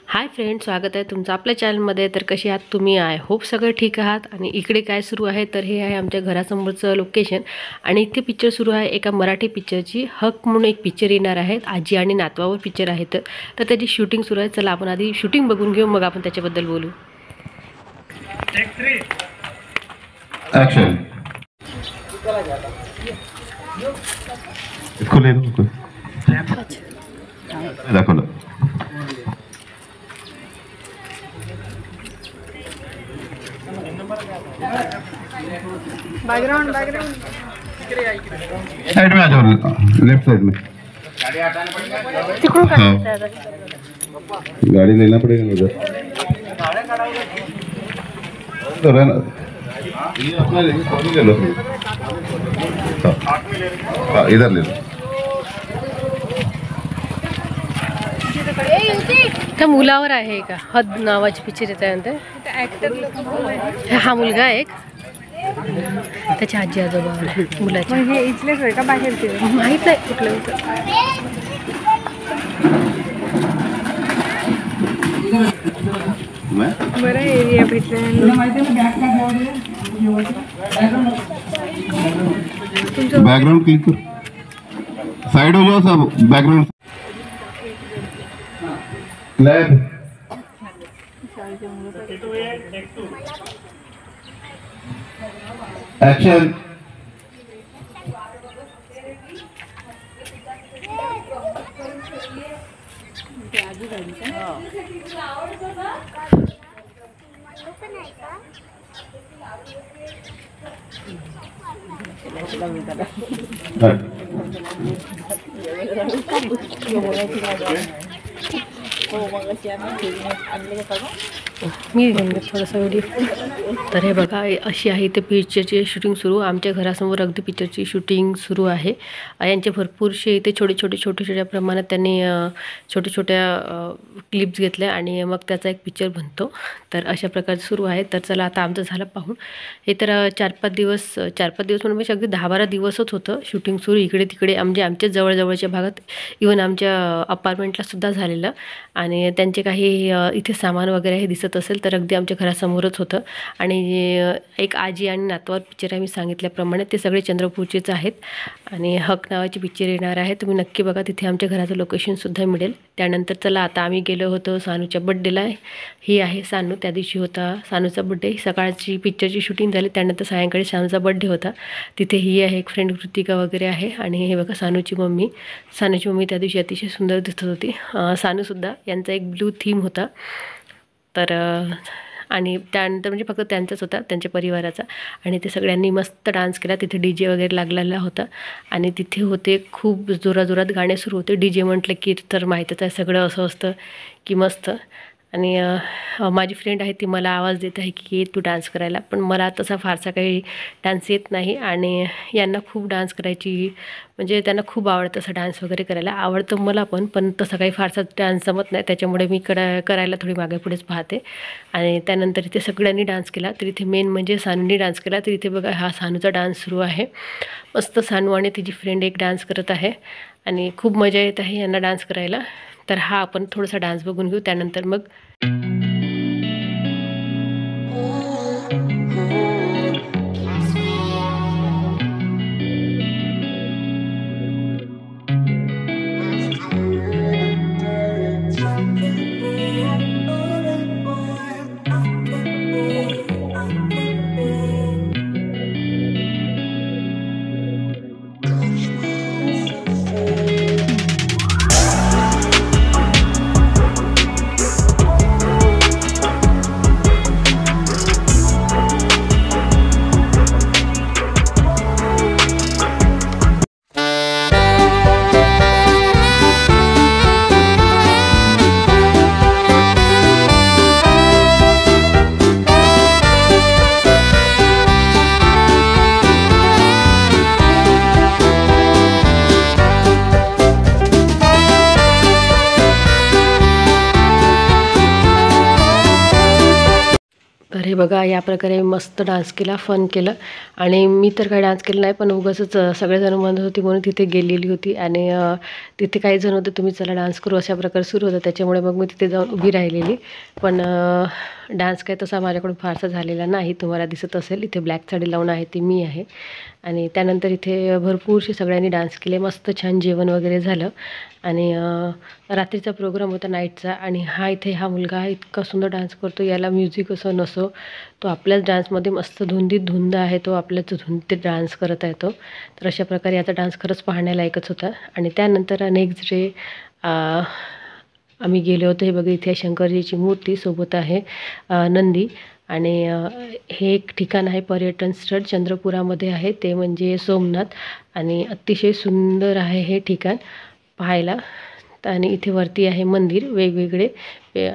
Hi friend, स्वागत आहे तुमचं आपल्या चॅनलमध्ये. तर कशी आहात तुम्ही? आय होप सगळं ठीक आहात. आणि इकडे काय सुरू आहे तर हे आहे आमच्या घरासमोरचं लोकेशन. आणि इथे पिक्चर सुरू आहे एका मराठी पिक्चरची. हक म्हणून एक पिक्चर येणार आहे, आजी आणि नातवावर पिक्चर आहे. तर त्याची शूटिंग सुरू आहे. चला आपण आधी शूटिंग बघून घेऊ, मग आपण त्याच्याबद्दल बोलू. ॲक्शन. दाखवलं. बैकग्राउंड साइड में आ जाओ, लेफ्ट साइड में. हाँ, गाड़ी लेना पड़ेगा उधर. तो रहना, ये अपना ले लो. हाँ, इधर ले लो. त्या मुलावर आहे का हद नावाची पिक्चर येत आहे. हा मुलगा आहे एक, त्याच्या आजी आजोबा मुलाच्या. हे इथलेच आहे का बाहेरचे? माहीत नाही कुठलं. बरं एरिया भेटला. बैकग्राउंड क्लिक कर. साइड हो जाओ सब. Background lab. एक्शन. मी थोडंसं व्हिडिओ. तर हे बघा, अशी आहे इथे पिक्चरची शूटिंग सुरू. आमच्या घरासमोर अगदी पिक्चरची शूटिंग सुरू आहे. यांचे भरपूरसे इथे छोट्या प्रमाणात त्यांनी छोट्या क्लिप्स घेतल्या आणि मग त्याचा एक पिक्चर बनतो. तर अशा प्रकारे सुरू आहे. तर चला आता आमचं झालं पाहून. हे तर 4-5 दिवस म्हणजे अगदी 10-12 दिवसच होतं शूटिंग सुरू. इकडे तिकडे म्हणजे आमच्या जवळच्या भागात, इवन आमच्या अपार्टमेंटला सुद्धा झालेलं. आणि त्यांचे काही इथे सामान वगैरे हे दिसत असेल तर अगदी आमच्या घरासमोरच होतं. आणि एक आजी आणि नातवावर पिक्चर आहे, मी सांगितल्याप्रमाणे ते सगळे चंद्रपूरचेच आहेत. आणि हक नावाची पिक्चर येणार आहे, तुम्ही नक्की बघा. तिथे आमच्या घराचं लोकेशनसुद्धा मिळेल. त्यानंतर चला आता आम्ही गेलो होतो सानूच्या बड्डेला. ही आहे सानू. त्या दिवशी होता सानूचा बड्डे. सकाळची पिक्चरची शूटिंग झाली, त्यानंतर सायंकाळी सानूचा बड्डे होता. तिथे ही आहे एक फ्रेंड कृतिका वगैरे आहे. आणि हे बघा सानूची मम्मी त्या दिवशी अतिशय सुंदर दिसत होती. सानूसुद्धा. यांचा एक ब्लू थीम होता. तर आणि त्यानंतर म्हणजे फक्त त्यांचाच होता, त्यांच्या परिवाराचा. आणि ते सगळ्यांनी मस्त डान्स केला. तिथे DJ वगैरे लागलेला होता. आणि तिथे होते खूप जोरात गाणे सुरू होते. DJ म्हटलं की तर माहीतच आहे सगळं असं असतं की मस्त. आणि माझी फ्रेंड आहे ती मला आवाज देत आहे की तू डान्स करायला, पण मला तसा फारसा काही डान्स येत नाही. आणि यांना खूप डान्स करायची म्हणजे त्यांना खूप आवडतं, असं डान्स वगैरे करायला आवडतं मला पण तसं काही फारसा डान्स जमत नाही. त्याच्यामुळे मी करायला थोडी मागे पुढेच पाहते. आणि त्यानंतर इथे सगळ्यांनी डान्स केला. तर इथे मेन म्हणजे सानूनी डान्स केला. तर इथे बघा हा सानूचा डान्स सुरू आहे. मस्त सानू आणि तिची फ्रेंड एक डान्स करत आहे आणि खूप मजा येत आहे यांना डान्स करायला. तर हा आपण थोडासा डान्स बघून घेऊ, त्यानंतर मग हे बघा या प्रकारे मस्त डान्स केला, फन केलं. आणि मी तर काही डान्स केला नाही, पण उगाचच सगळेजण म्हणत होती म्हणून तिथे गेलेली होती. आणि तिथे काही जण होते तुम्ही चला डान्स करू अशा प्रकारे सुरू होतं, त्याच्यामुळे मग मी तिथे जाऊन उभी राहिलेली. पण डान्स काय तसा माझ्याकडून फारसा झालेला नाही. तुम्हाला दिसत असेल इथे ब्लॅक साडी लावून आहे ती मी आहे. आणि त्यानंतर इथे भरपूरसे सगळ्यांनी डान्स केले, मस्त छान जेवण वगैरे झालं. आणि रात्रीचा प्रोग्राम होता नाईटचा. आणि हा मुलगा इतका सुंदर डान्स करतो, याला म्युझिक असो नसो तो आपल्याच डान्समध्ये मस्त धुंदीत धुंद आहे, तो आपल्याच धुंदीत डान्स करत आहे तो. तर अशा प्रकारे याचा डान्स खरंच पाहण्यालायकच होता. आणि त्यानंतर नेक्स्ट डे आम्ही गेलो होतो. हे बघा इथे शंकरजीची मूर्ती, सोबत आहे नंदी. आणि हे एक ठिकाण आहे पर्यटन स्थळ चंद्रपुरामध्ये आहे, ते म्हणजे सोमनाथ. आणि अतिशय सुंदर आहे हे ठिकाण पाहायला. आणि इथे वरती आहे मंदिर वेगवेगळे,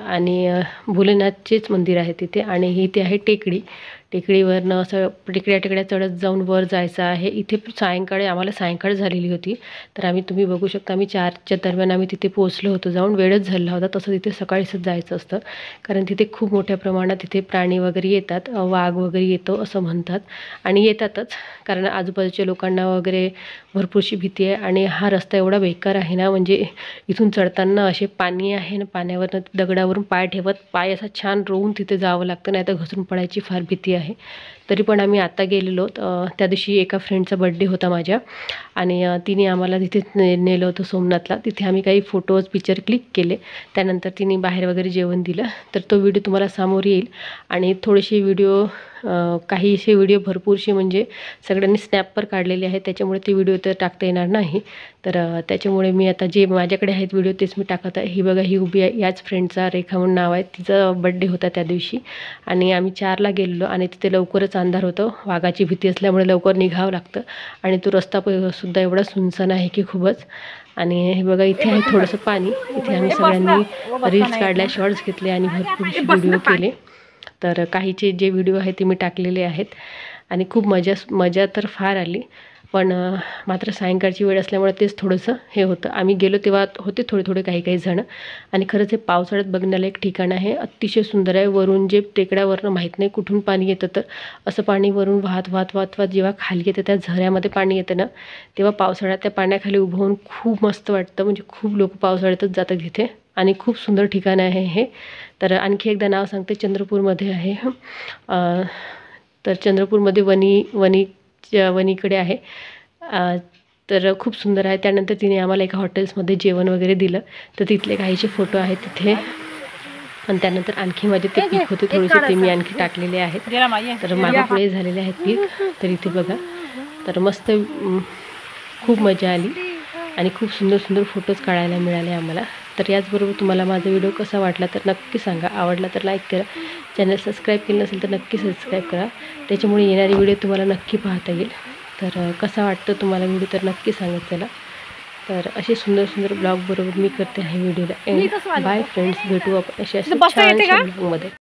आणि भोलेनाथचेच मंदिर आहे तिथे. आणि इथे आहे टेकडी, टेकडीवरनं असं टेकड्या चढत जाऊन वर जायचं आहे. इथे आम्हाला सायंकाळ झालेली होती, तर तुम्ही बघू शकता आम्ही 4च्या दरम्यान आम्ही तिथे पोहोचलो होतो. जाऊन वेळच झाला होता. तसं तिथे सकाळीच जायचं असतं, कारण तिथे खूप मोठ्या प्रमाणात तिथे प्राणी वगैरे येतात, वाघ वगैरे येतो असं म्हणतात. आणि येतातच, कारण आजूबाजूच्या लोकांना वगैरे भरपूरशी भीती आहे. आणि हा रस्ता एवढा बेकार आहे ना, म्हणजे इथून चढताना असे पाणी आहे ना, पाण्यावरनं दगडावरून पाय ठेवत पाय असा छान रोवून तिथे जावं लागतं, नाही तर घसरून पडायची फार भीती आहे. तरी पण आम्ही आता गेलेलो. त्या दिवशी एका फ्रेंडचा बर्थडे होता माझ्या, आणि तिने आम्हाला तिथे नेलं होतं सोमनाथला. तिथे आम्ही काही फोटोज पिक्चर क्लिक केले. त्यानंतर तिने बाहेर वगैरे जेवण दिलं, तर तो व्हिडिओ तुम्हाला समोर येईल. आणि थोडेसे व्हिडिओ काहीसे व्हिडिओ भरपूरसे म्हणजे सगळ्यांनी स्नॅपवर काढलेले आहेत, त्याच्यामुळे ते व्हिडिओ तर टाकता येणार नाही. तर त्याच्यामुळे मी आता जे माझ्याकडे आहेत व्हिडिओ तेच मी टाकत आहे. ही बघा ही उभी आहे, याच फ्रेंडचा रेखा म्हणून नाव आहे, तिचा बड्डे होता त्या दिवशी. आणि आम्ही 4ला गेलेलो, आणि तिथे लवकरच अंधार होतं, वाघाची भीती असल्यामुळे लवकर निघावं लागतं. आणि तो रस्ता सुद्धा एवढा सुनसान आहे की खूपच. आणि हे बघा इथे आहे थोडंसं पाणी. इथे आम्ही सगळ्यांनी रील्स काढल्या, शॉर्ट्स घेतले आणि भरपूरसे व्हिडिओ केले. तर काहीचे जे व्हिडिओ आहेत ते मी टाकलेले आहेत. आणि खूप मजा तर फार आली. पण मात्र सायंकाळची वेळ असल्यामुळे तेच थोडंसं हे होतं. आम्ही गेलो तेव्हा होते थोडे काही जण. आणि खरंच हे पावसाळ्यात बघण्याला एक ठिकाण आहे, अतिशय सुंदर आहे. वरून जे टेकड्यावरनं माहीत नाही कुठून पाणी येतं, तर असं पाणी वरून वाहत जेव्हा खाली येतं, त्या झऱ्यामध्ये पाणी येतं ना, तेव्हा पावसाळ्यात त्या पाण्याखाली उभं होऊन खूप मस्त वाटतं. म्हणजे खूप लोक पावसाळ्यातच जातात तिथे, आणि खूप सुंदर ठिकाण आहे हे. तर आणखी एकदा नाव सांगते, चंद्रपूरमध्ये आहे. तर चंद्रपूरमध्ये वणीकडे आहे. तर खूप सुंदर आहे. त्यानंतर तिने आम्हाला एका हॉटेल्समध्ये जेवण वगैरे दिलं, तर तिथले काहीचे फोटो आहेत तिथे. आणि त्यानंतर आणखी माझे ते पीक होते थोडेसे, ते मी आणखी टाकलेले आहेत. तर मागे पुढे झालेले आहेत पीक. तर इथे बघा, तर मस्त खूप मजा आली, आणि खूप सुंदर फोटोज काढायला मिळाले आम्हाला. तर याचबरोबर तुम्हाला माझा व्हिडिओ कसा वाटला तर नक्की सांगा. आवडला तर लाईक करा, चॅनल सबस्क्राईब केलं नसेल तर नक्की सबस्क्राईब करा, त्याच्यामुळे येणारी व्हिडिओ तुम्हाला नक्की पाहता येईल. तर कसा वाटतं तुम्हाला व्हिडिओ तर नक्की सांगत चला. तर असे सुंदर ब्लॉग बरोबर मी करते आहे व्हिडिओला एंड. बाय फ्रेंड्स, भेटू आपण अशा छान ब्लॉगमध्ये.